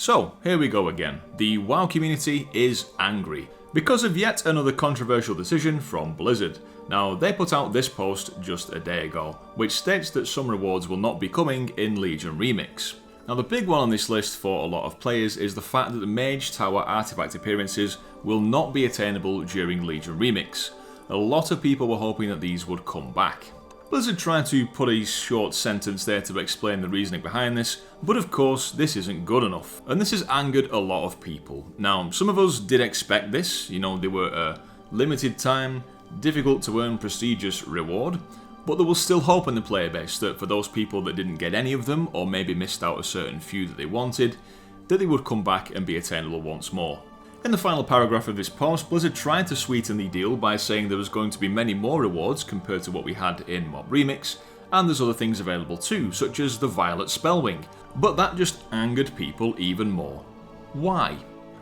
So, here we go again. The WoW community is angry because of yet another controversial decision from Blizzard. Now, they put out this post just a day ago, which states that some rewards will not be coming in Legion Remix. Now, the big one on this list for a lot of players is the fact that the Mage Tower Artifact Appearances will not be attainable during Legion Remix. A lot of people were hoping that these would come back. Blizzard tried to put a short sentence there to explain the reasoning behind this, but of course this isn't good enough, and this has angered a lot of people. Now, some of us did expect this, they were a limited time, difficult to earn prestigious reward, but there was still hope in the player base that for those people that didn't get any of them, or maybe missed out a certain few that they wanted, that they would come back and be attainable once more. In the final paragraph of this post, Blizzard tried to sweeten the deal by saying there was going to be many more rewards compared to what we had in Mob Remix, and there's other things available too, such as the Violet Spellwing, but that just angered people even more. Why?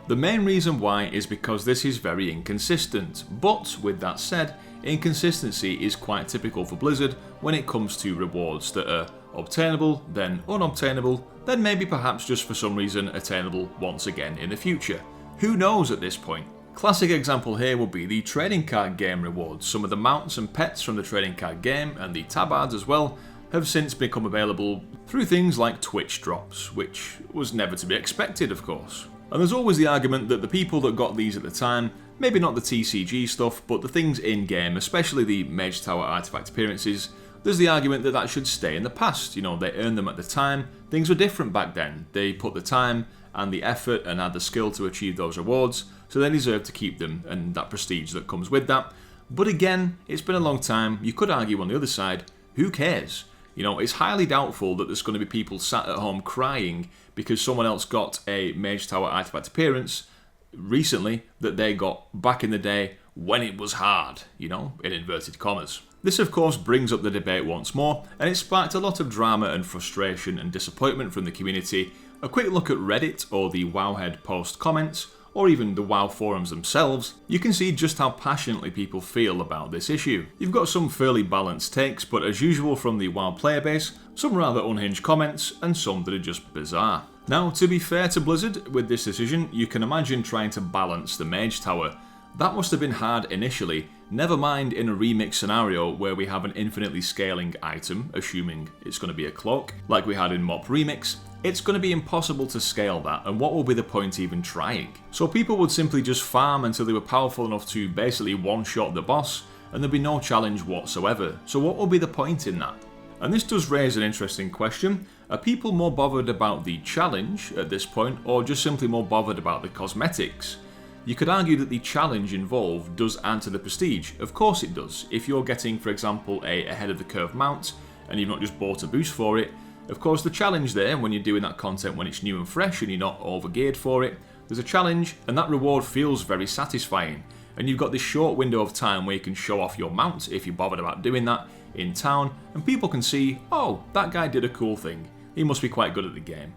The main reason why is because this is very inconsistent, but with that said, inconsistency is quite typical for Blizzard when it comes to rewards that are obtainable, then unobtainable, then maybe perhaps just for some reason attainable once again in the future. Who knows at this point? Classic example here would be the trading card game rewards. Some of the mounts and pets from the trading card game, and the tabards as well, have since become available through things like Twitch drops, which was never to be expected, of course. And there's always the argument that the people that got these at the time, maybe not the TCG stuff, but the things in-game, especially the Mage Tower Artifact Appearances, there's the argument that that should stay in the past. They earned them at the time, things were different back then. They put the time and the effort and had the skill to achieve those rewards, so they deserve to keep them and that prestige that comes with that. But again, it's been a long time. You could argue on the other side, who cares? It's highly doubtful that there's going to be people sat at home crying because someone else got a Mage Tower Artifact Appearance recently that they got back in the day when it was hard, in inverted commas. This of course brings up the debate once more, and it sparked a lot of drama and frustration and disappointment from the community. A quick look at Reddit or the Wowhead post comments, or even the WoW forums themselves, you can see just how passionately people feel about this issue. You've got some fairly balanced takes, but as usual from the WoW player base, some rather unhinged comments, and some that are just bizarre. Now, to be fair to Blizzard, with this decision, you can imagine trying to balance the Mage Tower. That must have been hard initially, never mind in a remix scenario where we have an infinitely scaling item, assuming it's going to be a cloak, like we had in Mob Remix. It's going to be impossible to scale that, and what will be the point even trying? So people would simply just farm until they were powerful enough to basically one-shot the boss, and there'd be no challenge whatsoever. So what will be the point in that? And this does raise an interesting question. Are people more bothered about the challenge at this point, or just simply more bothered about the cosmetics? You could argue that the challenge involved does add to the prestige. Of course it does. If you're getting, for example, a ahead of the curve mount, and you've not just bought a boost for it, of course the challenge there, when you're doing that content when it's new and fresh and you're not over-geared for it, there's a challenge and that reward feels very satisfying. And you've got this short window of time where you can show off your mount, if you're bothered about doing that, in town, and people can see, oh, that guy did a cool thing. He must be quite good at the game,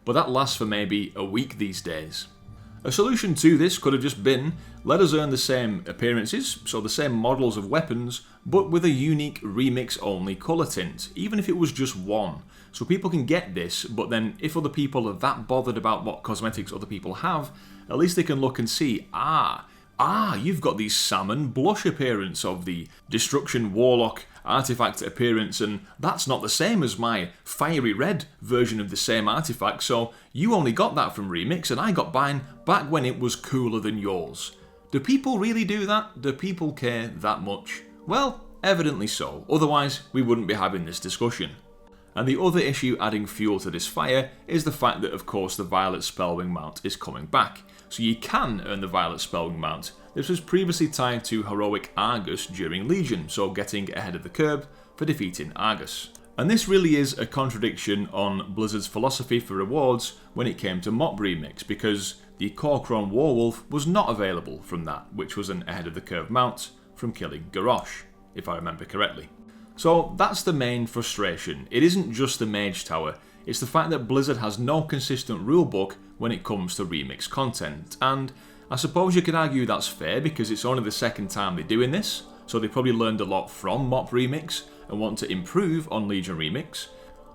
But that lasts for maybe a week these days. A solution to this could have just been, let us earn the same appearances, so the same models of weapons, but with a unique remix-only colour tint, even if it was just one. So people can get this, but then if other people are that bothered about what cosmetics other people have, at least they can look and see, you've got the salmon blush appearance of the Destruction Warlock artifact appearance, and that's not the same as my fiery red version of the same artifact, so you only got that from Remix and I got mine back when it was cooler than yours. Do people really do that? Do people care that much? Well, evidently so, otherwise we wouldn't be having this discussion. And the other issue adding fuel to this fire is the fact that of course the Violet Spellwing mount is coming back. So you can earn the Violet Spellwing mount. This was previously tied to heroic Argus during Legion, so getting ahead of the curve for defeating Argus. And this really is a contradiction on Blizzard's philosophy for rewards when it came to Mob Remix, because the Corcron Warwolf was not available from that, which was an ahead of the curve mount from killing Garrosh, if I remember correctly. So that's the main frustration. It isn't just the Mage Tower, it's the fact that Blizzard has no consistent rulebook when it comes to remix content, and I suppose you could argue that's fair because it's only the second time they're doing this, so they probably learned a lot from Mob Remix and want to improve on Legion Remix.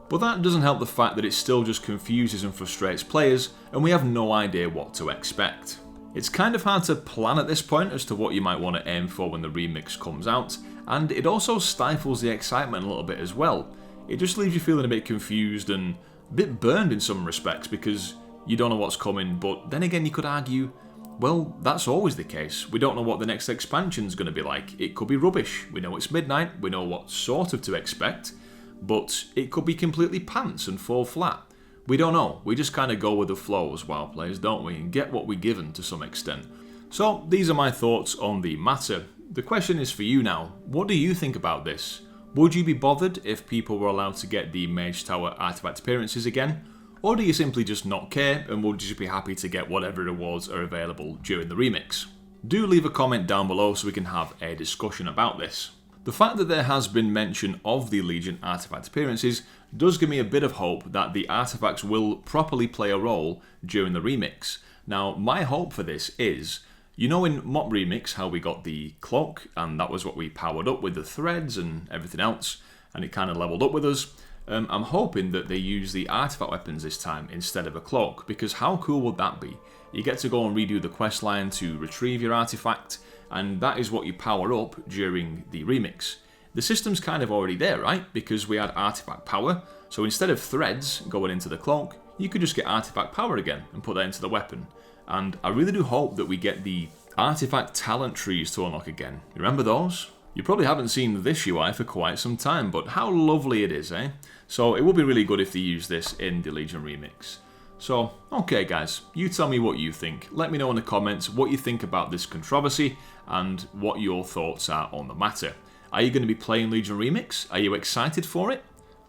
But that doesn't help the fact that it still just confuses and frustrates players, and we have no idea what to expect. It's kind of hard to plan at this point as to what you might want to aim for when the remix comes out, and it also stifles the excitement a little bit as well. It just leaves you feeling a bit confused and a bit burned in some respects because you don't know what's coming, but then again you could argue, well, that's always the case. We don't know what the next expansion's going to be like. It could be rubbish. We know it's midnight, we know what sort of to expect, but it could be completely pants and fall flat. We don't know. We just kind of go with the flow as WoW players, don't we, and get what we're given to some extent. So these are my thoughts on the matter. The question is for you now. What do you think about this? Would you be bothered if people were allowed to get the Mage Tower Artifact Appearances again? Or do you simply just not care and would just be happy to get whatever rewards are available during the remix? Do leave a comment down below so we can have a discussion about this. The fact that there has been mention of the Legion Artifact Appearances does give me a bit of hope that the artifacts will properly play a role during the remix. Now, my hope for this is, you know in Mop Remix how we got the cloak, and that was what we powered up with the threads and everything else, and it kind of leveled up with us. I'm hoping that they use the artifact weapons this time instead of a cloak, because how cool would that be? You get to go and redo the questline to retrieve your artifact, and that is what you power up during the remix. The system's kind of already there, right? Because we had artifact power, so instead of threads going into the cloak, you could just get artifact power again and put that into the weapon. And I really do hope that we get the artifact talent trees to unlock again. You remember those? You probably haven't seen this UI for quite some time, but how lovely it is, eh? So it would be really good if they use this in the Legion remix. So, okay guys, you tell me what you think. Let me know in the comments what you think about this controversy and what your thoughts are on the matter. Are you going to be playing Legion Remix? Are you excited for it?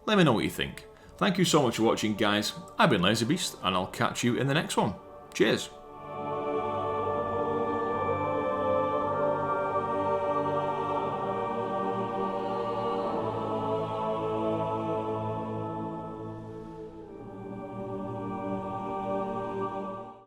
Let me know what you think. Thank you so much for watching guys. I've been LazyBeast and I'll catch you in the next one. Cheers.